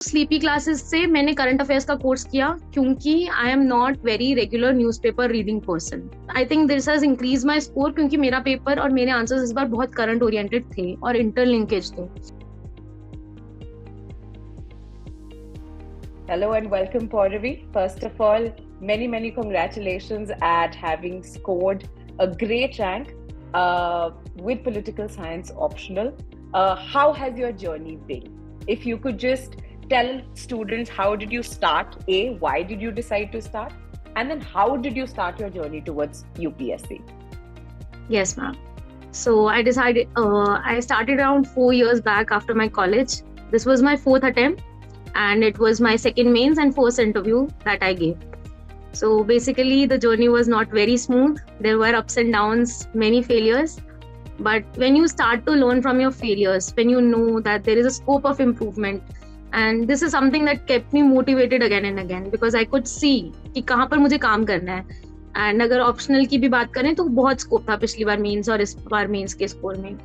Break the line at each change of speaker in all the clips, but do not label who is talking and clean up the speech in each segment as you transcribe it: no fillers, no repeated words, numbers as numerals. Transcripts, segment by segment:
Sleepy classes से मैंने current affairs का कोर्स किया क्योंकि I am not very regular newspaper reading person. I think this has increase my score क्योंकि मेरा पेपर और मेरे आंसर्स इस बार बहुत करंट ओरिएंटेड थे और इंटरलिंकेज थे.
Hello and welcome, Pauravi. First of all, many congratulations at having scored a great rank with political science optional. How has your journey been? If you could just tell students, how did you start? Why did you decide to start? And then how did you start your journey towards UPSC?
Yes, ma'am. So I started around 4 years back after my college. This was my fourth attempt. And it was my second mains and first interview that I gave. So basically the journey was not very smooth. There were ups and downs, many failures. But when you start to learn from your failures, when you know that there is a scope of improvement, and this is something that kept me motivated again and again because I could see कि कहाँ पर मुझे काम करना है. And अगर optional की भी बात करें तो बहुत स्कोप था पिछली बार मेंस और इस बार मेंस के स्कोर में.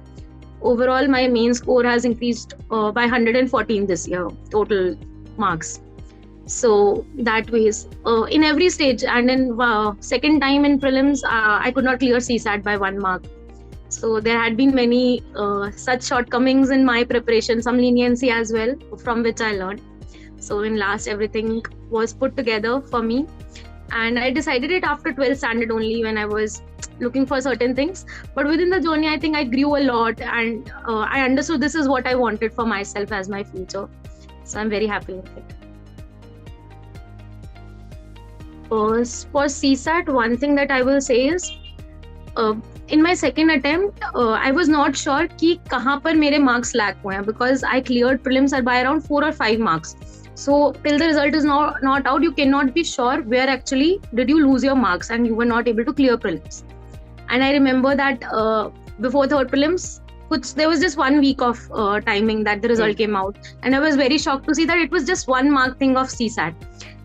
Overall, my main score has increased by 114 this year, total marks. So that ways, in every stage, and in second time in prelims, I could not clear CSAT by 1 mark. So there had been many such shortcomings in my preparation, some leniency as well, from which I learned. So in last, everything was put together for me. And I decided it after 12th standard only when I was looking for certain things. But within the journey, I think I grew a lot and I understood this is what I wanted for myself as my future. So I'm very happy with it. For CSAT, one thing that I will say is, in my second attempt, I was not sure कि कहाँ पर मेरे marks lack हुए हैं because I cleared prelims by around 4 or 5 marks. So till the result is not out, you cannot be sure where actually did you lose your marks and you were not able to clear prelims. And I remember that before third prelims, there was just 1 week of timing that the result came out. And I was very shocked to see that it was just 1 mark thing of CSAT.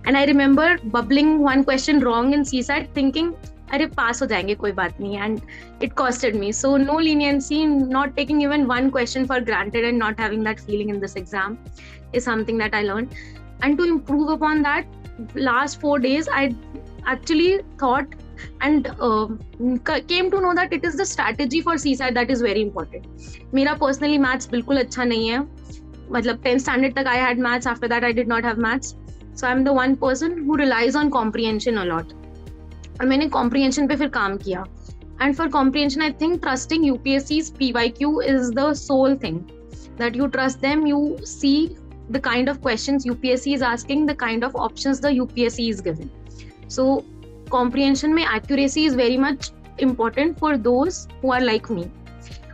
And I remember bubbling one question wrong in CSAT thinking, अरे पास हो जाएंगे कोई बात नहीं, and it costed me. So no leniency, not taking even one question for granted and not having that feeling in this exam is something that I learned. And to improve upon that, last 4 days I actually thought and came to know that it is the strategy for CSAT that is very important. मेरा personally maths बिल्कुल अच्छा नहीं है, मतलब 10th standard तक I had maths, after that I did not have maths. So I'm the one person who relies on comprehension a lot. और मैंने comprehension पे फिर काम किया. And for comprehension, I think trusting UPSC's PYQ is the sole thing. That you trust them, you see the kind of questions UPSC is asking, the kind of options the UPSC is giving. So comprehension में accuracy is very much important for those who are like me.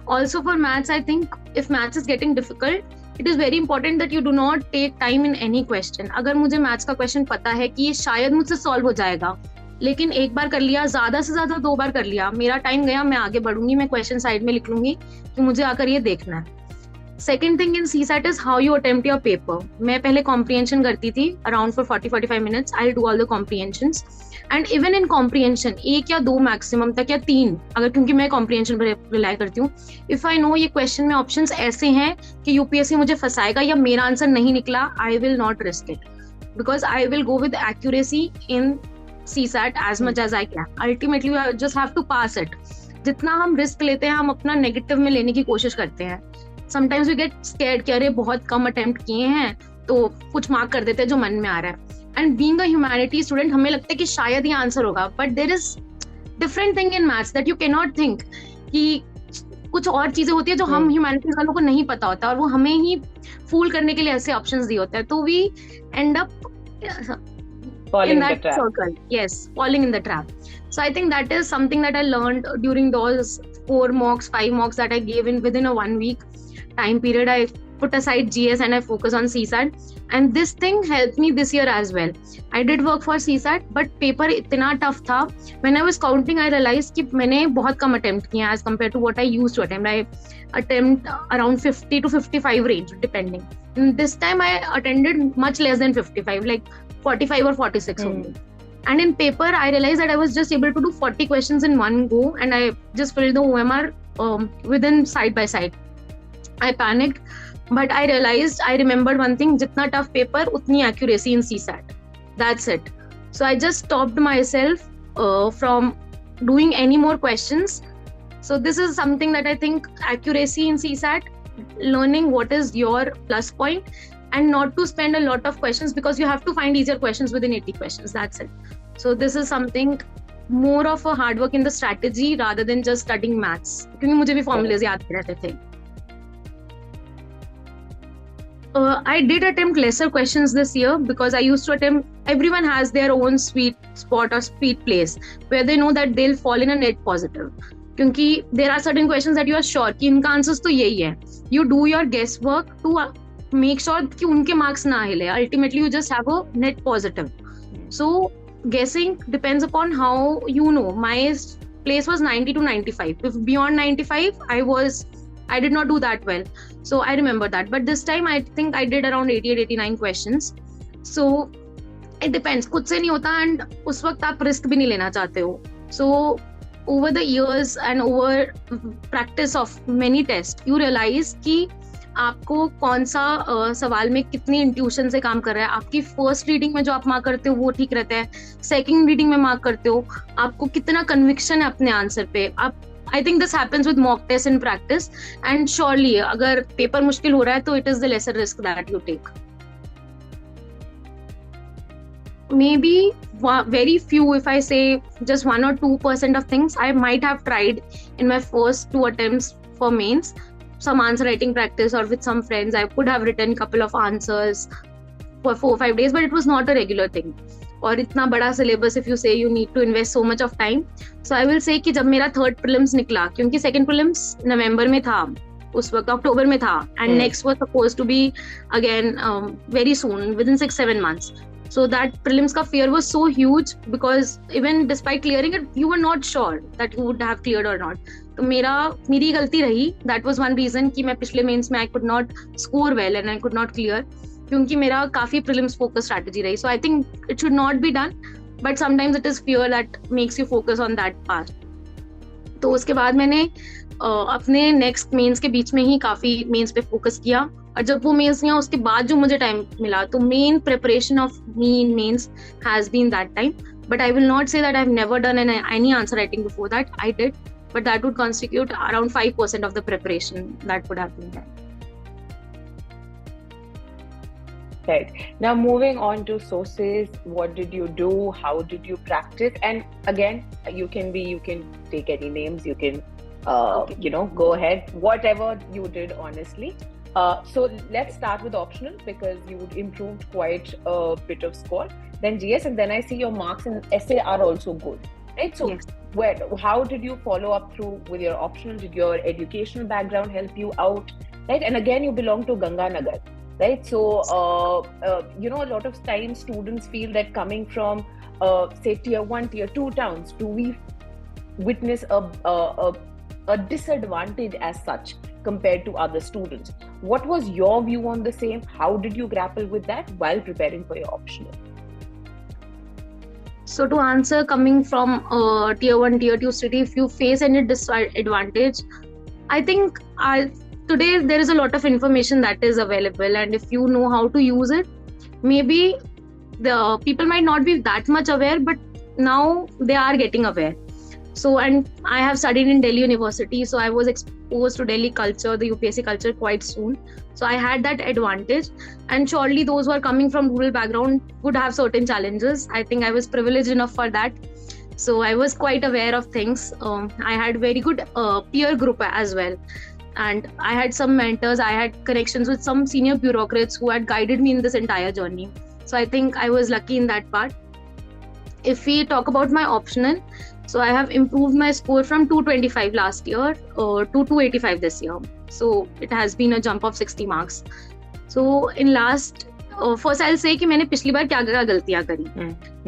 Also for maths, I think if maths is getting difficult, it is very important that you do not take time in any question. अगर मुझे maths का question पता है कि ये शायद मुझसे solve हो जाएगा, लेकिन एक बार कर लिया, ज्यादा से ज्यादा 2 बार कर लिया, मेरा टाइम गया, मैं आगे बढ़ूंगी, मैं क्वेश्चन साइड में लिख लूंगी कि मुझे आकर ये देखना है. Second thing in CSAT is how you attempt your paper. मैं पहले कॉम्प्रिहेंशन करती थी around for 40-45 minutes. I do all the comprehensions and even in comprehension 1 या 2 मैक्सिमम तक या 3, अगर क्योंकि मैं कॉम्प्रिहेंशन पर रिलाई करती हूँ. इफ आई नो ये क्वेश्चन में ऑप्शंस ऐसे हैं कि यूपीएससी मुझे फंसाएगा या मेरा आंसर नहीं निकला, आई will not risk it because I will go with accuracy in CSAT as much as I can. Ultimately, you just have to pass it. जितना हम रिस्क लेते हैं, हम अपना नेगेटिव में लेने की कोशिश करते हैं. Sometimes we get scared कि अरे बहुत कम अटेम्प्ट किए हैं तो कुछ मार्क कर देते हैं जो मन में आ रहा है. And being a humanities student, हमें लगता है कि शायद ये आंसर होगा, but there is different thing in maths that you cannot think कि कुछ और चीजें होती है जो हम ह्यूमैनिटीज वालों को नहीं पता होता और वो हमें ही फूल करने के लिए ऐसे ऑप्शंस दिए होते हैं. तो we end up
falling
in that
in the trap.
circle. Yes, falling in the trap. So I think that is something that I learned during those 4 mocks, 5 mocks that I gave in within a 1 week time period. I put aside GS and I focus on CSAT, and this thing helped me this year as well. I did work for CSAT, but paper इतना tough था. When I was counting, I realized कि मैंने बहुत कम attempt किए as compared to what I used to attempt. I attempt around 50 to 55 range depending. And this time I attended much less than 55, like 45 or 46 only. And in paper, I realized that I was just able to do 40 questions in one go, and I just filled the OMR within side by side. I panicked But I realized, I remembered one thing, jitna tough paper, utni accuracy in CSAT. That's it. So I just stopped myself from doing any more questions. So this is something that I think accuracy in CSAT, learning what is your plus point, and not to spend a lot of questions, because you have to find easier questions within 80 questions. That's it. So this is something more of a hard work in the strategy rather than just studying maths. क्योंकि मुझे भी formulas याद रहते थे. I did attempt lesser questions this year because I used to attempt. Everyone has their own sweet spot or sweet place where they know that they'll fall in a net positive. क्योंकि there are certain questions that you are sure कि इनका answers तो यही है. You do your guesswork to make sure कि उनके marks ना हिले. Ultimately, you just have a net positive. So guessing depends upon how you know. My place was 90 to 95. If beyond 95, I did not do that well. So I remember that. But this time I think I did around 88, 89 questions. So it depends. खुद से नहीं होता, and उस वक्त आप risk भी नहीं लेना चाहते हो. So over the years and over practice of many tests, you realize कि आपको कौन सा सवाल में कितनी इंट्यूशन से काम कर रहा है. आपकी फर्स्ट रीडिंग में जो आप मार्क करते हो वो ठीक रहता है, सेकंड रीडिंग में मार्क करते हो, आपको कितना कन्विक्शन है अपने आंसर पे. आप I think this happens with mock tests in practice, and surely अगर पेपर मुश्किल हो रहा है तो it is the lesser risk that you take. Maybe very few, if I say just 1 or 2% of things I might have tried in my first 2 attempts for mains. Some answer writing practice, or with some friends I could have written a couple of answers for 4 or 5 days, but it was not a regular thing. और इतना बड़ा syllabus, if you say you need to invest so much of time. So I will say कि जब मेरा third prelims निकला, क्योंकि second prelims नवंबर में था, उस वक्त अक्टूबर में था, and next was supposed to be again very soon, within 6-7 months. So that prelims का fear was so huge, because even despite clearing it, you were not sure that you would have cleared or not. तो मेरी गलती रही. That was one reason कि मैं पिछले mains में I could not score well and I could not clear, क्योंकि मेरा काफी prelims focus strategy रही. So I think it should not be done, but sometimes it is fear that makes you focus on that part. तो उसके बाद मैंने अपने next mains के बीच में ही काफी मेंस पे फोकस किया, और जब वो मेंस नहीं, उसके बाद जो मुझे टाइम मिला, तो main preparation of me in mains has been that time. But I will not say that I have never done any answer writing before that. I did, but that would constitute around 5% of the preparation that would have been done.
Right. Now moving on to sources, what did you do? How did you practice? And again, you can take any names, you can go ahead, whatever you did, honestly. So let's start with optional, because you improved quite a bit of score. Then GS, and then I see your marks in essay are also good. Right? So yes. How did you follow up through with your optional? Did your educational background help you out? Right? And again, you belong to Ganganagar, right? So, a lot of times students feel that coming from, say, tier 1, tier 2 towns, do we witness a disadvantage as such compared to other students? What was your view on the same? How did you grapple with that while preparing for your optional?
So to answer, coming from tier 1, tier 2 city, if you face any disadvantage, I think today there is a lot of information that is available, and if you know how to use it, maybe the people might not be that much aware, but now they are getting aware. So, and I have studied in Delhi University, so I was exposed to Delhi culture, the UPSC culture quite soon. So I had that advantage, and surely those who are coming from rural background would have certain challenges. I think I was privileged enough for that. So I was quite aware of things. I had very good peer group as well. And I had some mentors, I had connections with some senior bureaucrats who had guided me in this entire journey. So I think I was lucky in that part. If we talk about my optional, so I have improved my score from 225 last year to 285 this year. So it has been a jump of 60 marks. So in last, first I'll say कि मैंने पिछली बार क्या गलतियां करी.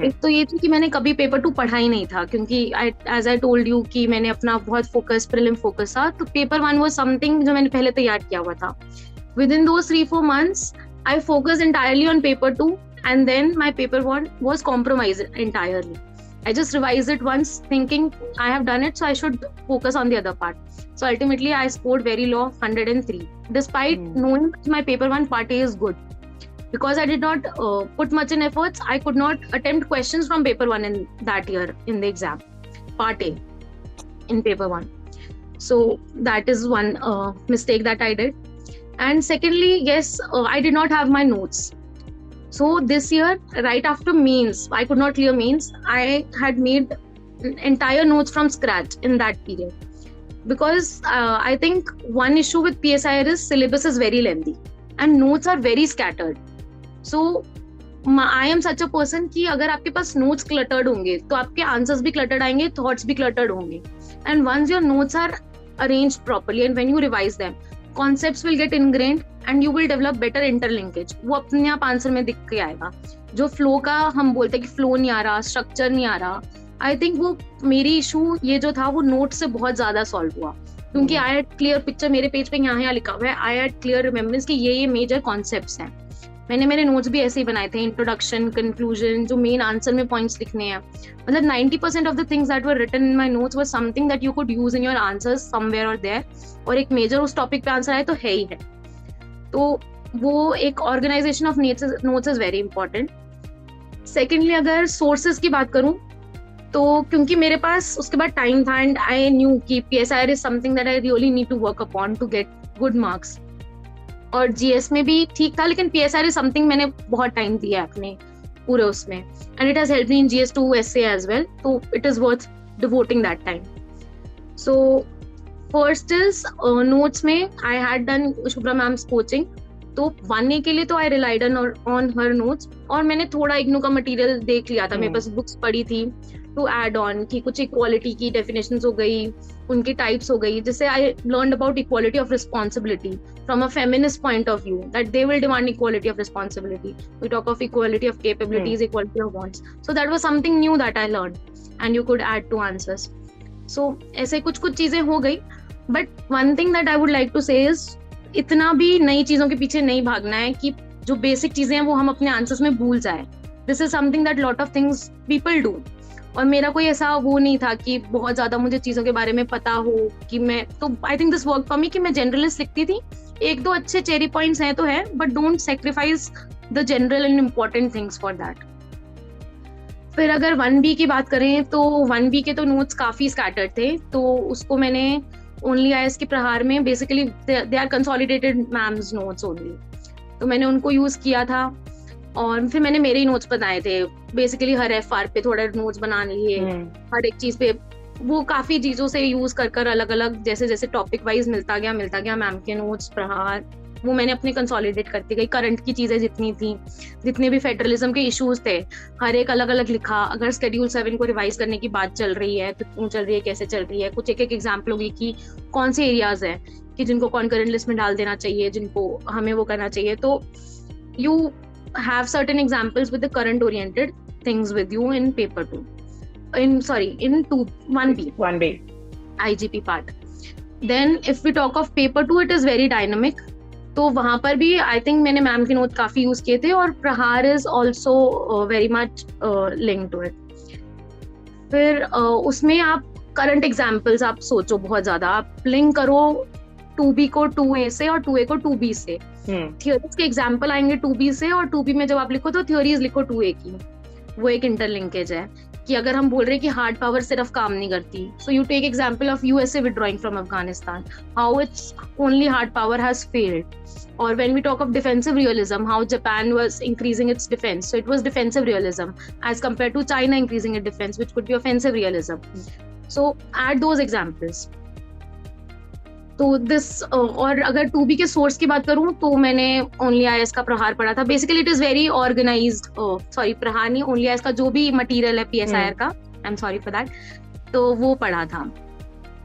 एक तो ये थी कि मैंने कभी पेपर 2 पढ़ा ही नहीं था, क्योंकि as I told you कि मैंने अपना बहुत prelim focus था, तो paper 1 was something जो मैंने पहले तैयार किया हुआ था. Within those 3-4 months, I focused entirely on paper 2, and then my paper 1 was compromised entirely. I just revised it once, thinking I have done it, so I should focus on the other part. So ultimately I scored very low, 103, despite knowing that my paper 1 part A is good. Because I did not put much in efforts, I could not attempt questions from paper 1 in that year in the exam, part A in paper 1. So that is one mistake that I did. And secondly, yes, I did not have my notes. So this year, right after mains, I could not clear mains. I had made entire notes from scratch in that period. Because I think one issue with PSIR is syllabus is very lengthy and notes are very scattered. So I am such a person कि अगर आपके पास notes cluttered होंगे तो आपके answers भी cluttered आएंगे, thoughts भी cluttered होंगे. And once your notes are arranged properly and when you revise them, concepts will get ingrained and you will develop better interlinkage. वो अपने आप आंसर में दिख के आएगा. जो फ्लो का हम बोलते हैं कि फ्लो नहीं आ रहा, स्ट्रक्चर नहीं आ रहा, आई थिंक वो मेरी इशू ये जो था वो नोट से बहुत ज्यादा सॉल्व हुआ. क्योंकि आई हैड क्लियर पिक्चर, मेरे पेज पे यहाँ लिखा हुआ है, आई हैड क्लियर रिमेम्बरेंस कि ये मेजर कॉन्सेप्ट्स हैं. मैंने मेरे नोट्स भी ऐसे ही बनाए थे, इंट्रोडक्शन, कंक्लूजन, जो मेन आंसर में पॉइंट्स लिखने हैं. मतलब 90% of the things that were written in my notes were something that you could use in your answers somewhere और देयर. और एक मेजर उस टॉपिक पे आंसर आए तो है ही है. तो वो एक organization of notes is very important. Secondly अगर सोर्सेज की बात करूं तो क्योंकि मेरे पास उसके बाद टाइम था and I knew that PSIR is something that I really need to work upon to get good marks. और GS में भी ठीक था, लेकिन PSIR इज समथिंग मैंने बहुत टाइम दिया अपने पूरे उसमें, and it has helped me in GS2 essay as well. तो it is worth devoting that time. So first is notes में I had done Shubhra ma'am's coaching. तो 1A के लिए तो I relied on her notes, और मैंने थोड़ा इग्नू का मटेरियल देख लिया था. मेरे पास बुक्स पड़ी थी टू एड ऑन कि कुछ इक्वालिटी की डेफिनेशंस हो गई, उनकी टाइप्स हो गई. जैसे I learned about equality of responsibility from a feminist point of view, that they will demand equality of responsibility. We talk of equality of capabilities, equality of wants. So that was something new that I learned and you could add to answers. सो ऐसे कुछ चीजें हो गई. But one thing that I would like to say is इतना भी नई चीजों के पीछे नहीं भागना है कि जो बेसिक चीजें हैं वो हम अपने आंसर्स में भूल जाए. This is something that lot of things people do. और मेरा कोई ऐसा वो नहीं था कि बहुत ज्यादा मुझे चीजों के बारे में पता हो कि मैं, तो I think this work for मी कि मैं जनरलिस्ट लिखती थी. एक दो अच्छे चेरी पॉइंट्स हैं तो है, but don't sacrifice the general and important things for that. फिर अगर 1B की बात करें तो 1B के तो नोट्स काफी स्कैटर्ड थे. तो उसको मैंने ओनली IAS के प्रहार में basically they are consolidated ma'am's notes only, तो मैंने उनको यूज किया था. और फिर मैंने मेरे ही नोट्स बनाए थे बेसिकली, हर FR पे थोड़े नोट्स बना लिए, हर एक चीज पे वो काफी चीजों से यूज कर अलग अलग जैसे जैसे टॉपिक वाइज मिलता गया मैम के नोट्स प्रहार, वो मैंने अपने कंसोलिडेट करती गई. करंट की चीजें जितनी थी, जितने भी फेडरलिज्म के इश्यूज थे, हर एक अलग अलग लिखा. अगर शेड्यूल 7 को रिवाइज करने की बात चल रही है तो क्यों चल रही है, कैसे चल रही है, कुछ एक एग्जाम्पल होगी कि कौन से एरियाज है कि जिनको कॉन्करेंट लिस्ट में डाल देना चाहिए, जिनको हमें वो करना चाहिए. तो you have certain examples with the current oriented things with you in paper 2 in 1B IGP part. Then if we talk of paper 2, it is very dynamic. तो वहां पर भी आई थिंक मैंने मैम के नोट काफी use किए थे, और Prahaar is also very much link to it. फिर उसमें आप करंट एग्जाम्पल्स आप सोचो बहुत ज्यादा, आप लिंक करो 2B को 2A से और 2A को 2B से. थियोरीज के एग्जाम्पल आएंगे 2B से, और 2B में जब आप लिखो तो थ्योरीज लिखो 2A की. वो एक इंटरलिंकेज है कि अगर हम बोल रहे हैं कि हार्ड पावर सिर्फ काम नहीं करती, so you take example of USA withdrawing from Afghanistan, how its only hard power has failed. Or when we talk of defensive realism, how Japan was increasing its defense, so it was defensive realism as compared to China increasing its defense, which could be offensive realism. So add those examples. तो this, और अगर 2B के source की बात करूं तो मैंने only IAS का प्रहार पढ़ा था. Basically it is very organized, sorry Prahaar नहीं, ओनली IAS का जो भी मटेरियल है PSIR का, I am sorry for that, तो वो पढ़ा था.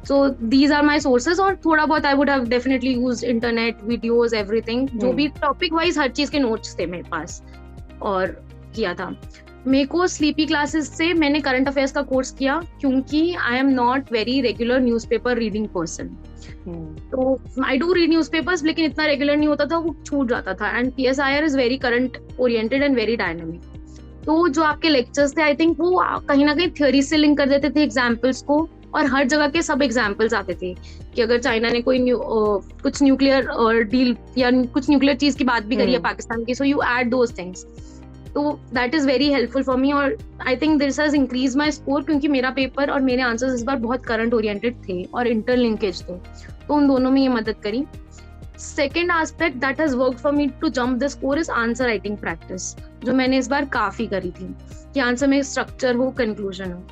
So these are my sources. और थोड़ा बहुत I would have definitely used internet, videos, everything, जो भी टॉपिक वाइज हर चीज के नोट्स थे मेरे पास और किया था. मेरे को स्लीपी क्लासेस से मैंने करंट अफेयर्स का कोर्स किया, क्योंकि I am not very regular newspaper reading person. तो आई डू रीड न्यूज़पेपर्स, लेकिन इतना रेगुलर नहीं होता था, वो छूट जाता था. And PSIR is very current oriented and very dynamic. तो जो आपके लेक्चर्स थे आई थिंक वो कहीं ना कहीं थ्योरी से लिंक कर देते थे एग्जाम्पल्स को, और हर जगह के सब एग्जाम्पल्स आते थे कि अगर चाइना ने कोई कुछ न्यूक्लियर डील या कुछ न्यूक्लियर चीज की बात भी करी है पाकिस्तान की, so you add those things. तो that is very helpful for me और I think this has increase my score, क्योंकि मेरा पेपर और मेरे आंसर्स इस बार बहुत करंट ओरिएंटेड थे और इंटरलिंकेज थे, तो उन दोनों में ये मदद करी. Second aspect that has work for me to jump the score is answer writing practice, जो मैंने इस बार काफी करी थी कि आंसर में स्ट्रक्चर हो, कंक्लूजन हो.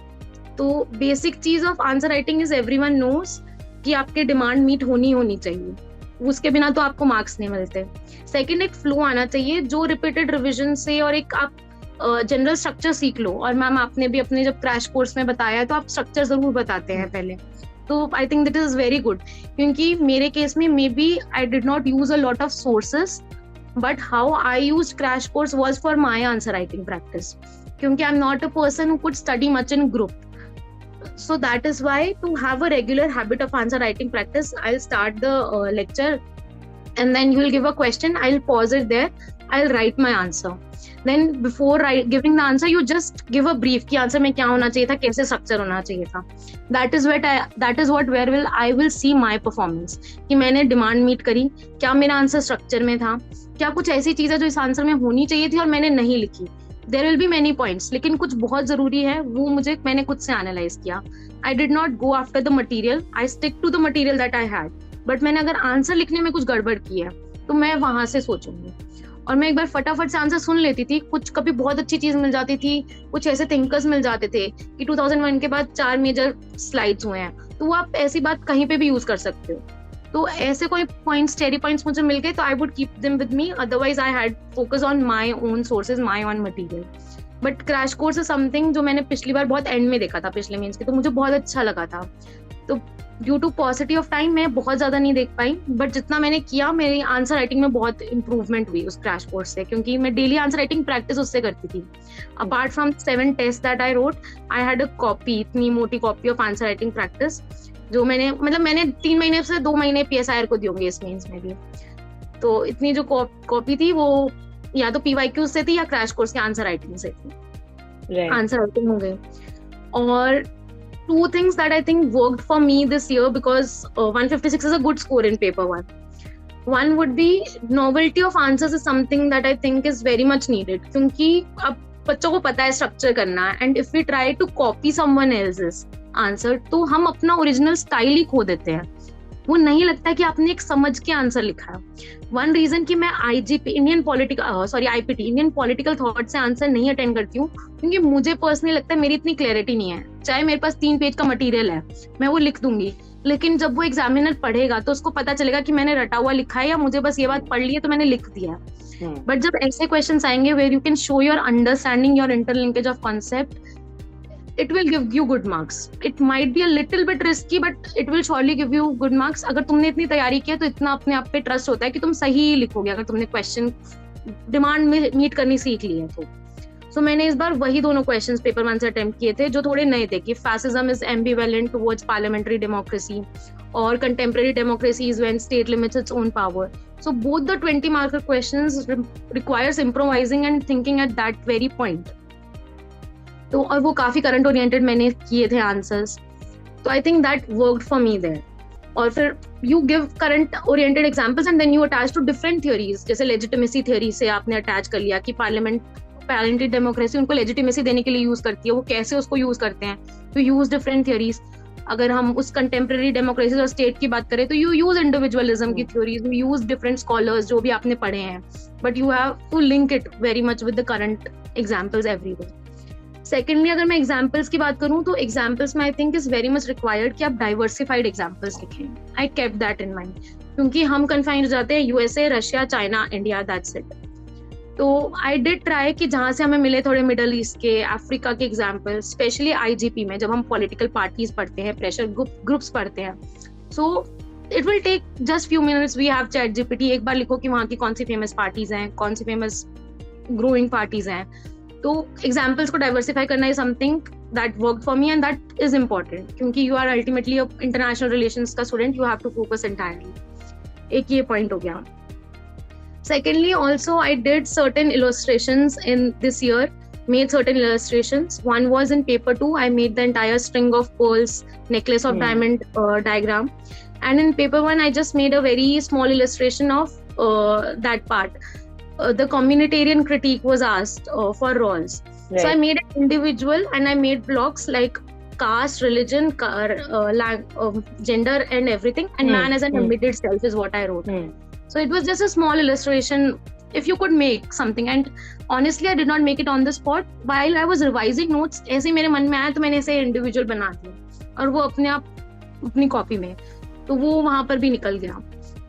तो बेसिक चीज of answer writing is everyone knows कि आपके डिमांड मीट होनी चाहिए, उसके बिना तो आपको मार्क्स नहीं मिलते. सेकंड, एक फ्लो आना चाहिए जो रिपीटेड रिवीजन से, और एक आप जनरल स्ट्रक्चर सीख लो. और मैम आपने भी अपने जब क्रैश कोर्स में बताया तो आप स्ट्रक्चर जरूर बताते हैं पहले, तो I think that is very good. क्योंकि मेरे केस में maybe I did not use a lot of sources, but how I use crash course was for my answer writing practice, क्योंकि I am not a person who could study much in group. So that is why to have a regular habit of answer writing practice, I'll start the lecture and then you will give a question, I'll pause it there, I'll write my answer. Then before giving the answer, you just give a brief कि answer में क्या होना चाहिए था, कैसे structure होना चाहिए था. That is what where I will see my performance, कि मैंने डिमांड मीट करी, क्या मेरा आंसर स्ट्रक्चर में था, क्या कुछ ऐसी चीज है जो इस आंसर में होनी चाहिए थी और मैंने नहीं लिखी. There will be many points, लेकिन कुछ बहुत जरूरी है वो मैंने खुद से एनालाइज किया. I did not go after the material, I stick to the material that I had. But मैंने अगर आंसर लिखने में कुछ गड़बड़ की है तो मैं वहां से सोचूंगी. और मैं एक बार फटाफट से आंसर सुन लेती थी, कुछ कभी बहुत अच्छी चीज मिल जाती थी, कुछ ऐसे थिंकर्स मिल जाते थे कि 2001 के बाद 4 मेजर स्लाइड्स हुए हैं, तो वो आप ऐसी बात कहीं पे भी यूज कर सकते हो. तो ऐसे कोई पॉइंट्स, चेरी पॉइंट्स मुझे मिल गए तो I would keep them with me, otherwise I had focus on my own sources, my own material. But crash course is something जो मैंने पिछली बार बहुत एंड में देखा था, पिछले मीन्स के, तो मुझे बहुत अच्छा लगा था. तो due to paucity of time मैं बहुत ज्यादा नहीं देख पाई, बट जितना मैंने किया मेरी आंसर राइटिंग में बहुत इंप्रूवमेंट हुई उस क्रैश कोर्स से, क्योंकि मैं डेली आंसर राइटिंग प्रैक्टिस उससे करती थी. Apart from 7 test that I wrote, I had a copy, इतनी मोटी copy of answer writing practice, जो मैंने 3 महीने से 2 महीने PSIR को दी होंगी इस मीन्स में भी. तो इतनी जो कॉपी थी वो या तो PYQ से थी या क्रैश कोर्स के आंसर राइटिंग से थी. आंसर राइटिंग हो गए. और 2 things that I think worked for me this year, because 156 is a good score in paper 1. One would be novelty of answers is something that I think is very much needed, क्योंकि अब बच्चों को पता है structure करना, and if we try to copy someone else's answer तो हम अपना ओरिजिनल स्टाइल ही खो देते हैं. वो नहीं लगता कि आपने एक समझ के आंसर लिखा है. वन रीजन कि मैं IGP इंडियन पॉलिटिकल थॉट से आंसर नहीं अटेंड करती हूँ, क्योंकि मुझे पर्सनली लगता है मेरी इतनी क्लैरिटी नहीं है. चाहे मेरे पास 3 पेज का मटेरियल है, मैं वो लिख दूंगी, लेकिन जब वो एग्जामिनर पढ़ेगा तो उसको पता चलेगा कि मैंने रटा हुआ लिखा है या मुझे बस ये बात पढ़ ली है तो मैंने लिख दिया. बट जब ऐसे क्वेश्चंस आएंगे where you can show your understanding, your interlinkage of concept, it will give you good marks. It might be a little bit risky, but it will surely give you good marks. अगर तुमने इतनी तैयारी की है तो इतना अपने आप पे ट्रस्ट होता है कि तुम सही ही लिखोगे, अगर तुमने क्वेश्चन डिमांड में मीट करनी सीख ली है तो. सो मैंने इस बार वही दोनों क्वेश्चंस पेपर 1 से अटेम्प्ट किए थे जो थोड़े नए थे, कि fascism is ambivalent towards parliamentary democracy और contemporary democracy is when state limits its own power. So both the 20 marker questions requires improvising and thinking at that very point. तो और वो काफी करंट ओरिएंटेड मैंने किए थे आंसर्स, तो I think that worked for me there. और फिर you give current oriented examples and then you attach to different theories. जैसे लेजिटिमेसी थ्योरी से आपने अटैच कर लिया कि पार्लियामेंट्री डेमोक्रेसी उनको लेजिटिमेसी देने के लिए यूज करती है, वो कैसे उसको यूज करते हैं, तो यूज डिफरेंट थ्योरीज. अगर हम उस कंटेम्परेरी डेमोक्रेसी और स्टेट की बात करें तो यू यूज इंडिविजुअलिज्म की theories, you use different scholars जो भी आपने पढ़े हैं, but you have to link it very much with the current examples everywhere. Secondly, अगर मैं एग्जाम्पल्स की बात करूं तो एग्जाम्पल्स में I think is very much required कि आप डाइवर्सिफाइड एग्जाम्पल्स लिखें. I kept that in mind, क्योंकि हम कन्फाइंड हो जाते हैं USA, Russia, China, India, that's it. तो आई डिड ट्राई कि जहां से हमें मिले थोड़े मिडल ईस्ट के, अफ्रीका के एग्जाम्पल्स, स्पेशली IGP में जब हम पॉलिटिकल पार्टीज पढ़ते हैं, प्रेशर ग्रुप्स पढ़ते हैं. So it will take just few minutes. We have ChatGPT, एक बार लिखो कि वहाँ की कौन सी फेमस पार्टीज हैं, कौन सी फेमस ग्रोइंग पार्टीज हैं. तो एग्जाम्पल्स को डाइवर्सिफाई करना is something that worked for me and that is important, क्योंकि you are ultimately international relations का student, you have to focus entirely. एक ये पॉइंट हो गया. Secondly, also I did certain illustrations in this year made certain illustrations. One was in paper 2. I made the entire string of pearls, necklace of diamond diagram. And in paper 1, I just made a very small illustration of that part. The communitarian critique was asked for roles. Right. So I made an individual and I made blocks like caste, religion, gender and everything. And man as an embedded self is what I wrote. So it was just a small illustration. If you could make something, and honestly I did not make it on the spot. While I was revising notes, ऐसे मेरे मन में आया तो मैंने ऐसे individual बना दिया और वो अपने आप अपनी कॉपी में, तो वो वहां पर भी निकल गया.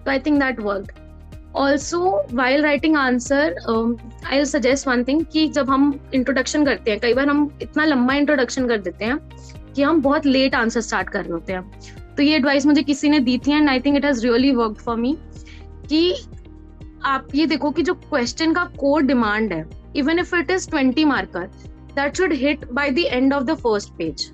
तो I think that worked. Also while writing answer I will suggest one thing कि जब हम इंट्रोडक्शन करते हैं, कई बार हम इतना लंबा इंट्रोडक्शन कर देते हैं कि हम बहुत लेट आंसर स्टार्ट कर रहे होते हैं. तो ये एडवाइस मुझे किसी ने दी थी and I think it has really worked for मी कि आप ये देखो कि जो क्वेश्चन का कोर डिमांड है, even if it is 20 marker, that should hit by the end of the first page.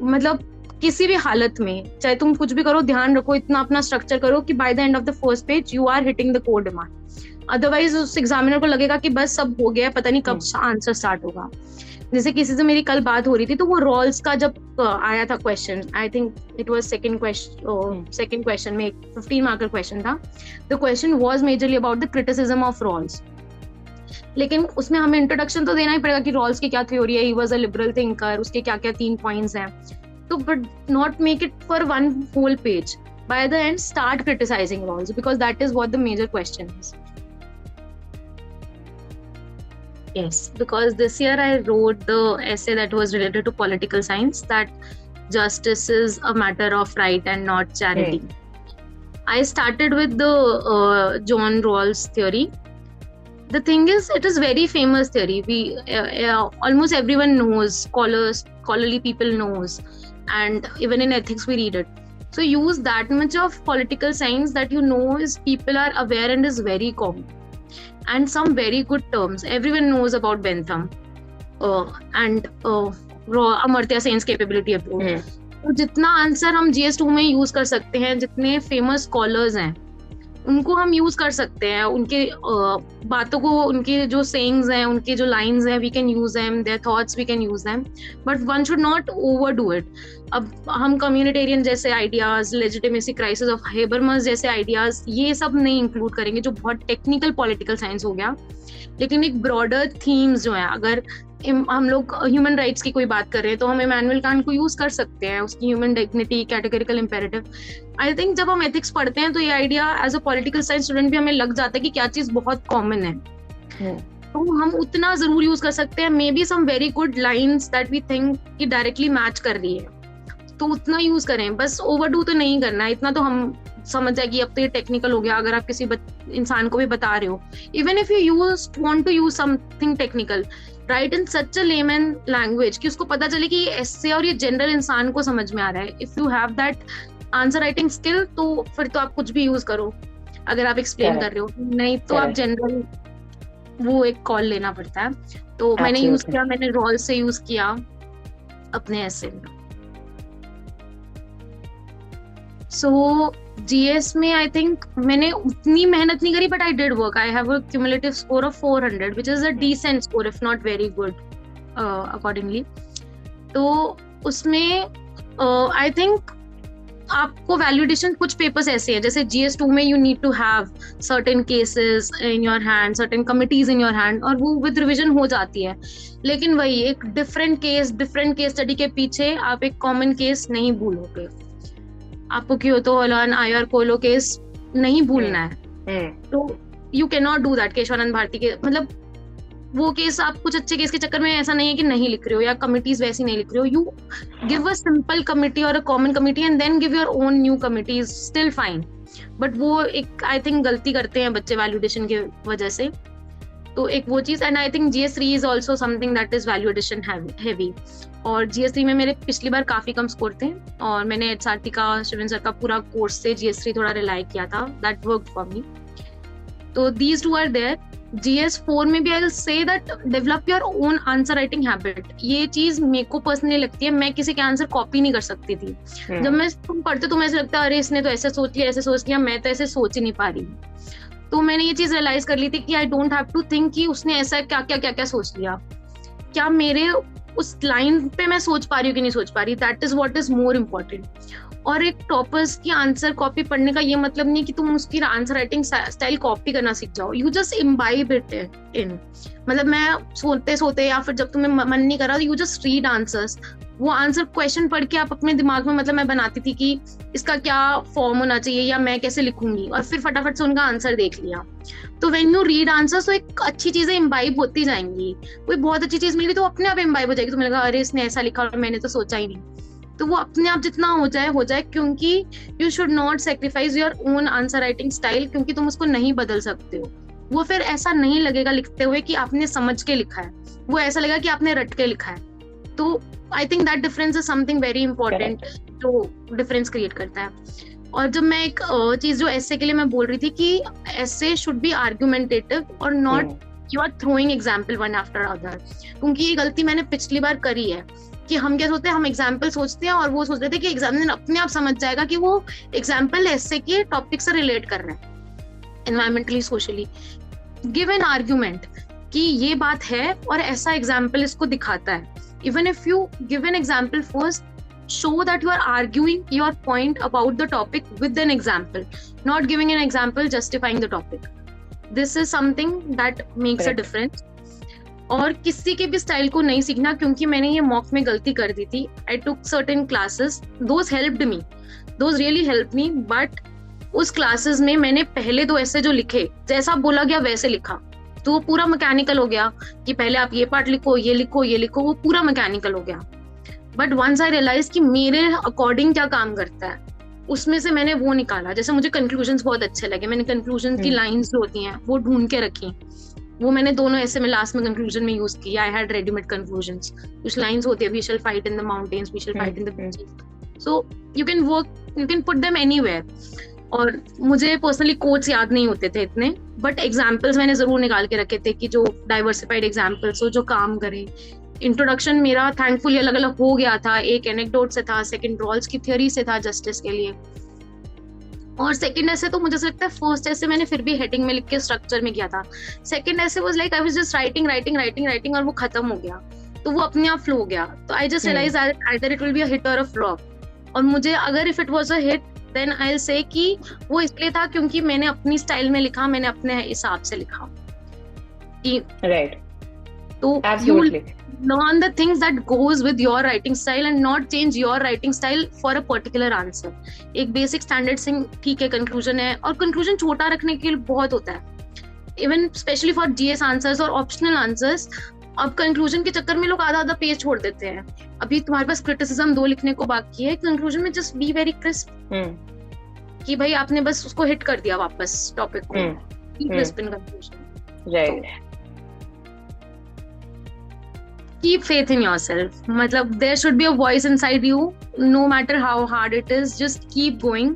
मतलब किसी भी हालत में चाहे तुम कुछ भी करो, ध्यान रखो इतना अपना स्ट्रक्चर करो कि by the end of the first page you are hitting the core demand. Otherwise उस एग्जामिनर को लगेगा कि बस सब हो गया, पता नहीं कब आंसर स्टार्ट होगा. जैसे किसी से मेरी कल बात हो रही थी, तो वो रोल्स का जब आया था question, I think it was second question में 15 मार्कर क्वेश्चन था. The question was majorly about the criticism of Rawls. लेकिन उसमें हमें इंट्रोडक्शन तो देना ही पड़ेगा कि रोल्स की क्या थ्योरी है, he was a liberal thinker, उसके क्या क्या 3 पॉइंट्स हैं. तो but not make it for one whole page. By the end start criticizing Rawls because that is what the major question is. Yes, because this year I wrote the essay that was related to political science, that justice is a matter of right and not charity. I started with the John Rawls theory. The thing is, it is very famous theory. Almost everyone knows, scholarly people knows, and even in ethics we read it. So use that much of political science that you know is people are aware and is very common. And some very good terms. Everyone knows about Bentham and Amartya Sen's capability approach. तो जितना answer हम GS2 में use कर सकते हैं, जितने famous scholars हैं उनको हम यूज कर सकते हैं, उनके बातों को, उनके जो सेइंग्स हैं, उनके जो लाइंस हैं, we can use them, their thoughts we can use them, but one should not overdo it. अब हम कम्युनिटेरियन जैसे ideas, legitimacy crisis of Habermas जैसे आइडियाज, ये सब नहीं इंक्लूड करेंगे जो बहुत टेक्निकल पॉलिटिकल साइंस हो गया. लेकिन एक ब्रॉडर थीम्स जो है, अगर हम लोग ह्यूमन राइट्स की कोई बात कर रहे हैं तो हम इमैनुअल कांट को यूज कर सकते हैं, उसकी human dignity, categorical imperative. I think जब हम एथिक्स पढ़ते हैं तो ये idea as a political science student भी हमें लग जाता है कि क्या चीज बहुत कॉमन है. तो हम उतना जरूर यूज कर सकते हैं. Maybe some very good lines that we think कि डायरेक्टली मैच कर रही है, तो उतना यूज करें. बस ओवरडू तो नहीं करना है. इतना तो हम समझ जाए कि अब तो ये टेक्निकल हो गया. अगर आप किसी इंसान को भी बता रहे हो, even if you want to use something technical, right in such a layman language कि उसको पता चले कि ये ऐसे और ये जनरल इंसान को समझ में आ रहा है. If you have that answer writing skill, तो फिर तो आप कुछ भी यूज करो अगर आप एक्सप्लेन कर रहे हो. नहीं तो आप जनरल वो एक कॉल लेना पड़ता है. तो मैंने यूज किया, मैंने रॉल से यूज किया अपने ऐसे में. सो GS में आई थिंक मैंने उतनी मेहनत नहीं करी, but I did work. I have a cumulative score of 400 which is a decent score if not very good accordingly. तो उसमें आई थिंक आपको वैल्यूडेशन, कुछ पेपर्स ऐसे हैं जैसे GS2 में you need to have certain cases in your hand, certain committees in your hand, और वो विद रिविजन हो जाती है. लेकिन वही एक डिफरेंट केस स्टडी के पीछे आप एक कॉमन केस नहीं भूलोगे. आपको क्योतो हॉलन आयर कोलो केस नहीं भूलना है. तो you can not do that. Keshavananda Bharati के मतलब वो केस, आप कुछ अच्छे केस के चक्कर में ऐसा नहीं है कि नहीं लिख रहे हो या कमिटीज वैसी नहीं लिख रहे हो. You give a simple committee और a common committee and then give your own new committees, still fine. But वो एक आई थिंक गलती करते हैं बच्चे वैल्यूडेशन की वजह से. तो एक वो चीज. And I think GS3 is also something that is value addition heavy. और GS3 में मेरे पिछली बार काफी कम स्कोर थे और मैंने सारथी का, शिवन सर का पूरा कोर्स से GS3 थोड़ा रिलाई किया था. That worked for me. तो these two are there. GS4 में भी I will say that develop your own answer writing habit. ये चीज मेरे को पर्सनली लगती है. मैं किसी के आंसर कॉपी नहीं कर सकती थी. जब मैं तुम पढ़ते तो मुझे लगता है अरे इसने तो ऐसे सोच लिया, मैं तो ऐसे सोच ही नहीं पा रही. तो मैंने ये चीज रियलाइज कर ली थी कि I don't have to think कि उसने ऐसा क्या क्या सोच लिया. क्या मेरे उस लाइन पे मैं सोच पा रही हूँ कि नहीं सोच पा रही, that is what is more important. और एक टॉपर्स की आंसर कॉपी पढ़ने का ये मतलब नहीं कि तुम उसकी आंसर राइटिंग स्टाइल कॉपी करना सीख जाओ, you just imbibe it in. मतलब मैं सोते सोते या फिर जब तुम्हें मन नहीं कर रहा, यू जस्ट रीड आंसर्स। वो आंसर क्वेश्चन पढ़ के आप अपने दिमाग में, मतलब मैं बनाती थी कि इसका क्या फॉर्म होना चाहिए या मैं कैसे लिखूंगी, और फिर फटाफट से उनका आंसर देख लिया। तो व्हेन यू रीड आंसर्स तो एक अच्छी चीजें इम्बाइब होती जाएंगी। कोई बहुत अच्छी चीज मिली तो अपने आप इम्बाइब हो जाएगी, तुम्हें लगा अरे इसने ऐसा लिखा और मैंने तो सोचा ही नहीं। तो वो अपने आप जितना हो जाए, क्योंकि you should not sacrifice your own answer writing style, क्योंकि तुम उसको नहीं बदल सकते हो। वो फिर ऐसा नहीं लगेगा लिखते हुए कि आपने समझ के लिखा है, वो ऐसा लगेगा कि आपने रट के लिखा है। तो I think that difference is something very important जो डिफरेंस क्रिएट करता है। और जब मैं एक चीज जो ऐसे के लिए मैं बोल रही थी कि ऐसे शुड बी आर्गुमेंटेटिव और not you are throwing example one after other, क्योंकि ये गलती मैंने पिछली बार करी है कि हम क्या सोचते हैं, हम एग्जाम्पल सोचते हैं और वो सोच रहे थे कि एग्जामिनर अपने आप समझ जाएगा कि वो एग्जाम्पल ऐसे के टॉपिक से रिलेट कर रहे हैं environmentally socially. Give an argument कि ये बात है और ऐसा एग्जाम्पल इसको दिखाता है। Even if you give an example first, show that you are arguing your point about the topic with an example, not giving an example justifying the topic. This is something that makes a difference. और किसी के भी style को नहीं सीखना, क्योंकि मैंने ये मॉक में गलती कर दी थी। I took certain classes, those helped me, those really helped me, but उस क्लासेस में मैंने पहले 2 ऐसे जो लिखे, जैसा बोला गया वैसे लिखा, तो वो पूरा मैकेनिकल हो गया कि पहले आप ये पार्ट लिखो, ये लिखो, ये लिखो, वो पूरा मैकेनिकल हो गया। बट वंस आई रियलाइज कि मेरे अकॉर्डिंग क्या काम करता है, उसमें से मैंने वो निकाला। जैसे मुझे कंक्लूजन्स बहुत अच्छे लगे, मैंने कंक्लूजन की लाइंस जो होती हैं वो ढूंढ के रखी, वो मैंने दोनों ऐसे में लास्ट में कंक्लूजन में यूज किया। I had readymade conclusions. कुछ लाइंस होती है, we shall fight in the mountains, we shall fight in the beaches, so you can work, you can put them anywhere. और मुझे पर्सनली कोट्स याद नहीं होते थे इतने, बट एग्जाम्पल्स मैंने जरूर निकाल के रखे थे कि जो डाइवर्सिफाइड एग्जाम्पल्स हो, जो काम करें। इंट्रोडक्शन मेरा थैंकफुली अलग अलग हो गया था, एक एनेक्डोट से था, सेकंड रॉल्स की थ्योरी से था जस्टिस के लिए, और सेकंड ऐसे तो मुझे लगता है फर्स्ट ऐसे मैंने फिर भी हेडिंग में लिख के स्ट्रक्चर में किया था। सेकंड ऐसे was like I was just writing और वो खत्म हो गया, तो वो अपने आप फ्लो हो गया। तो I just realize either it will be a hit और अ फ्लॉप, और मुझे अगर if it was a hit then I will say कि वो इसलिए था क्योंकि मैंने अपनी स्टाइल में लिखा, मैंने अपने हिसाब से लिखा।
राइट,
तो
absolutely
learn the things that goes with your writing style and not change your writing style for a particular answer. एक basic standard से ठीक है conclusion है, और conclusion छोटा रखने के लिए बहुत होता है, even especially for GS answers और optional answers। अब conclusion के चक्कर में लोग आधा पेज छोड़ देते हैं। अभी तुम्हारे पास criticism 2 लिखने को बाकी है, conclusion में just be very crisp कि भाई आपने बस उसको hit कर दिया वापस topic को, be crisp in conclusion.
Right.
Keep faith in yourself. मतलब there should be a voice inside you, no matter how hard it is. Just keep going,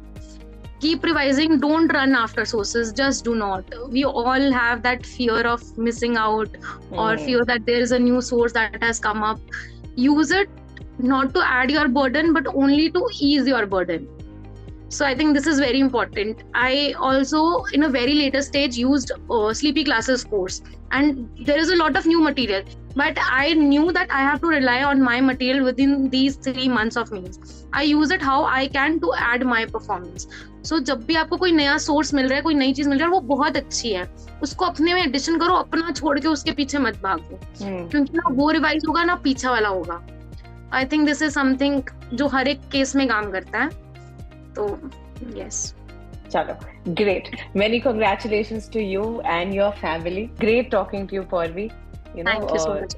keep revising. Don't run after sources. Just do not. We all have that fear of missing out, or fear that there is a new source that has come up. Use it not to add your burden, but only to ease your burden. So I think this is very important. I also, in a very later stage, used Sleepy Classes course, and there is a lot of new material. But I knew that I have to rely on my material within these 3 months of means. I use it how I can to add my performance. So जब भी आपको कोई नया source मिल रहा है, कोई नई चीज मिल रहा है, वो बहुत अच्छी है, उसको अपने में एडिशन करो, अपना छोड़ के उसके पीछे मत भागो, क्योंकि ना वो रिवाइज होगा ना पीछे वाला होगा। आई थिंक दिस इज समथिंग जो हर एक केस में काम करता है। तो yes.
Chalo, great. Many congratulations to you and your family. Great talking to you, Purvi.
Thank you so much.